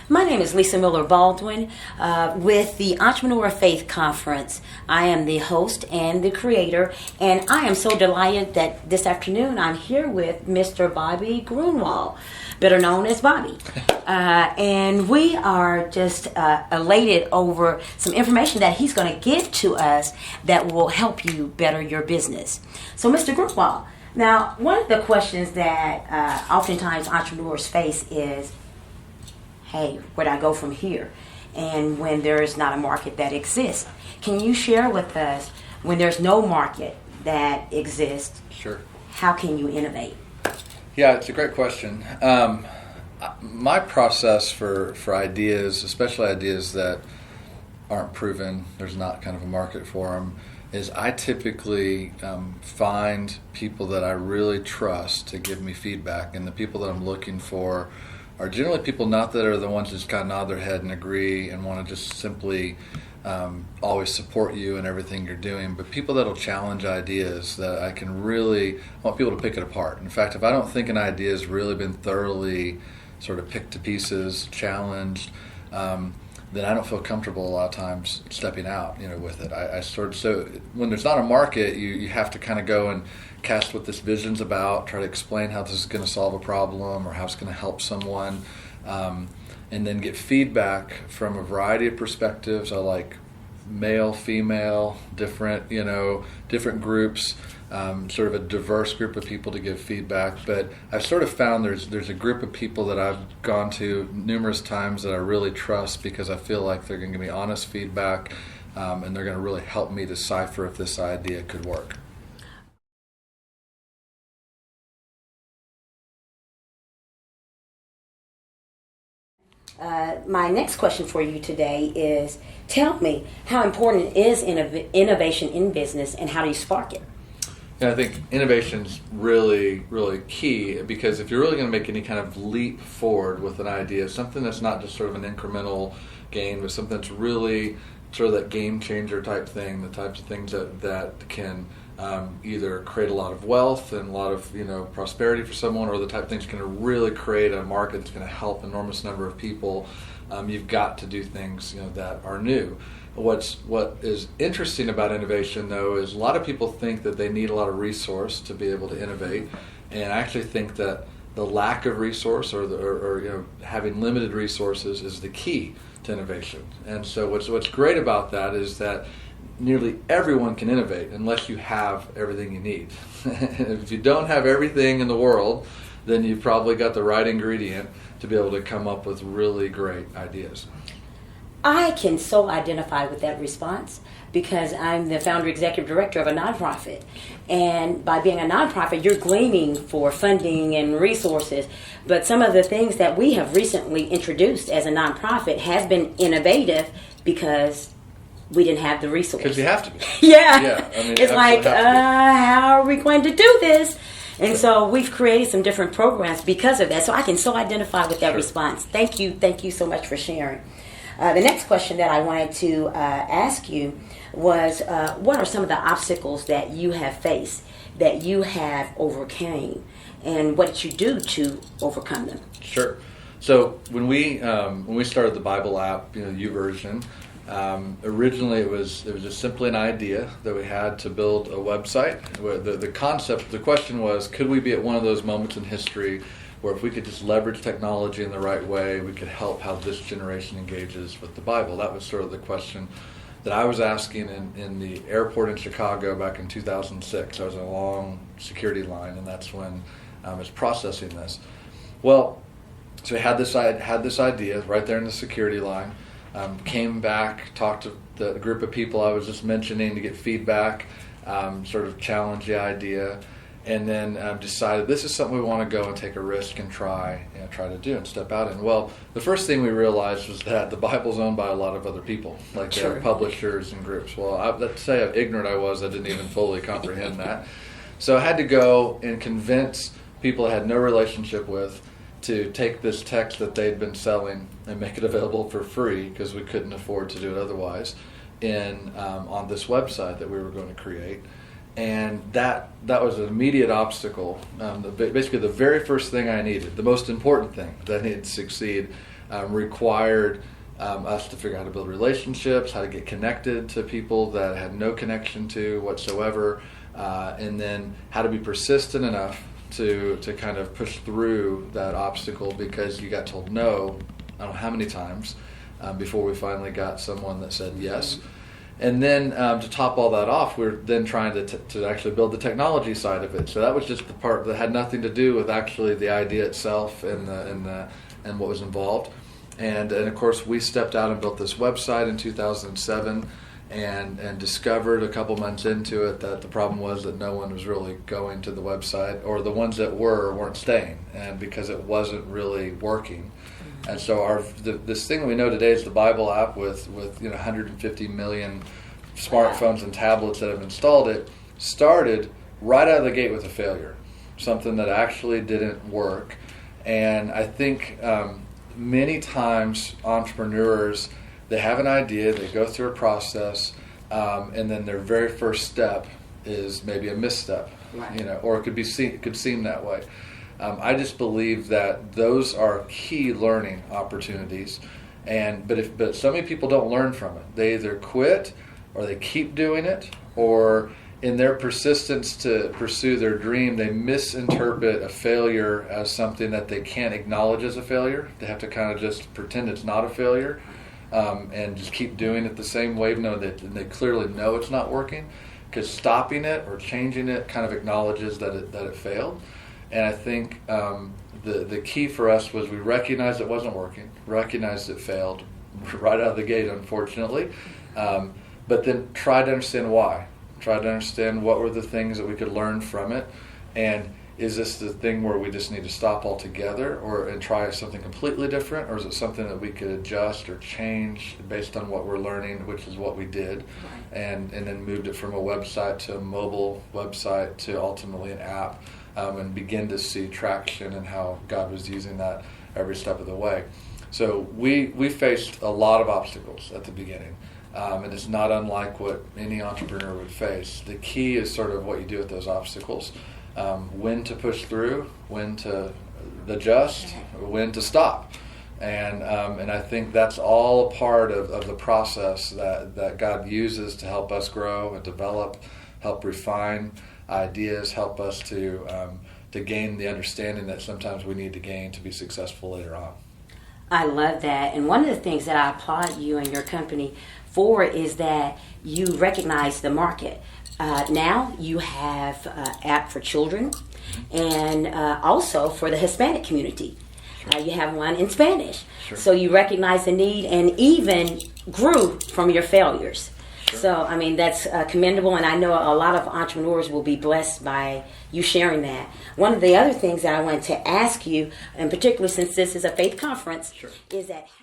My name is Lisa Miller Baldwin with the Entrepreneur Faith Conference. I am the host and the creator, and I am so delighted that this afternoon I'm here with Mr. Bobby Gruenewald, better known as Bobby. And we are just elated over some information that he's going to give to us that will help you better your business. So, Mr. Gruenewald, now one of the questions that oftentimes entrepreneurs face is, hey, where do I go from here? And when there is not a market that exists, can you share with us, when there's no market that exists, Sure. How can you innovate? Yeah, it's a great question. My process for ideas, especially ideas that aren't proven, there's not kind of a market for them, is I typically find people that I really trust to give me feedback, and the people that I'm looking for are generally people not that are the ones that just kind of nod their head and agree and want to just simply always support you in everything you're doing, but people that will challenge ideas that I want people to pick it apart. In fact, if I don't think an idea has really been thoroughly sort of picked to pieces, challenged, then I don't feel comfortable a lot of times stepping out, with it. So when there's not a market, you have to kind of go and cast what this vision's about, try to explain how this is going to solve a problem or how it's going to help someone, and then get feedback from a variety of perspectives. I like male, female, different groups, sort of a diverse group of people to give feedback. But I've sort of found there's a group of people that I've gone to numerous times that I really trust because I feel like they're going to give me honest feedback, and they're going to really help me decipher if this idea could work. My next question for you today is, tell me, how important is innovation in business, and how do you spark it? Yeah, I think innovation's really, really key, because if you're really going to make any kind of leap forward with an idea, something that's not just sort of an incremental gain, but something that's really sort of that game changer type thing, the types of things that can either create a lot of wealth and a lot of prosperity for someone, or the type of things going to really create a market that's going to help an enormous number of people, you've got to do things that are new. What is interesting about innovation, though, is a lot of people think that they need a lot of resource to be able to innovate, and I actually think that the lack of resource or having limited resources is the key to innovation. And so what's great about that is that nearly everyone can innovate unless you have everything you need. If you don't have everything in the world, then you've probably got the right ingredient to be able to come up with really great ideas. I can so identify with that response because I'm the founder executive director of a nonprofit. And by being a nonprofit, you're gleaning for funding and resources. But some of the things that we have recently introduced as a nonprofit has been innovative because we didn't have the resources. Because you have to be. Yeah. It's like, how are we going to do this? And so we've created some different programs because of that. So I can so identify with that response. Thank you so much for sharing. The next question that I wanted to ask you was, what are some of the obstacles that you have faced, that you have overcame, and what did you do to overcome them? Sure. So when we started the Bible app, YouVersion, originally it was just simply an idea that we had to build a website. The question was, could we be at one of those moments in history where if we could just leverage technology in the right way, we could help how this generation engages with the Bible? That was sort of the question that I was asking in the airport in Chicago back in 2006. I was in a long security line, and that's when I was processing this. Well, so we had this idea right there in the security line. Came back, talked to the group of people I was just mentioning to get feedback, sort of challenge the idea, and then decided this is something we want to go and take a risk and try to do and step out in. Well, the first thing we realized was that the Bible's owned by a lot of other people, like their publishers and groups. Well, let's say how ignorant I was, I didn't even fully comprehend that. So I had to go and convince people I had no relationship with to take this text that they'd been selling and make it available for free, because we couldn't afford to do it otherwise, on this website that we were going to create. And that was an immediate obstacle. Basically, the very first thing I needed, the most important thing that I needed to succeed, required us to figure out how to build relationships, how to get connected to people that had no connection to whatsoever, and then how to be persistent enough to kind of push through that obstacle because you got told no, I don't know how many times, before we finally got someone that said yes. And then to top all that off, we're then trying to actually build the technology side of it. So that was just the part that had nothing to do with actually the idea itself and what was involved. And of course, we stepped out and built this website in 2007 and discovered a couple months into it that the problem was that no one was really going to the website, or the ones that weren't staying, and because it wasn't really working. And so this thing we know today is the Bible app with 150 million smartphones and tablets that have installed it, started right out of the gate with a failure, something that actually didn't work. And I think many times entrepreneurs, they have an idea, they go through a process, and then their very first step is maybe a misstep, right. Or it could seem that way. I just believe that those are key learning opportunities, but so many people don't learn from it. They either quit, or they keep doing it, or in their persistence to pursue their dream, they misinterpret a failure as something that they can't acknowledge as a failure. They have to kind of just pretend it's not a failure, and just keep doing it the same way, even though they clearly know it's not working, because stopping it or changing it kind of acknowledges that it failed. And I think the key for us was we recognized it wasn't working, recognized it failed right out of the gate, unfortunately, but then try to understand why. Try to understand what were the things that we could learn from it, and is this the thing where we just need to stop altogether and try something completely different, or is it something that we could adjust or change based on what we're learning, which is what we did, and then moved it from a website to a mobile website to ultimately an app, and begin to see traction and how God was using that every step of the way. So we faced a lot of obstacles at the beginning. And it's not unlike what any entrepreneur would face. The key is sort of what you do with those obstacles. When to push through, when to adjust, when to stop. And I think that's all a part of the process that God uses to help us grow and develop, help refine ideas, help us to gain the understanding that sometimes we need to gain to be successful later on. I love that. And one of the things that I applaud you and your company for is that you recognize the market. Now you have an app for children and also for the Hispanic community. Sure. You have one in Spanish. Sure. So you recognize the need and even grew from your failures. Sure. So, I mean, that's commendable, and I know a lot of entrepreneurs will be blessed by you sharing that. One of the other things that I wanted to ask you, in particular since this is a faith conference, Sure. is that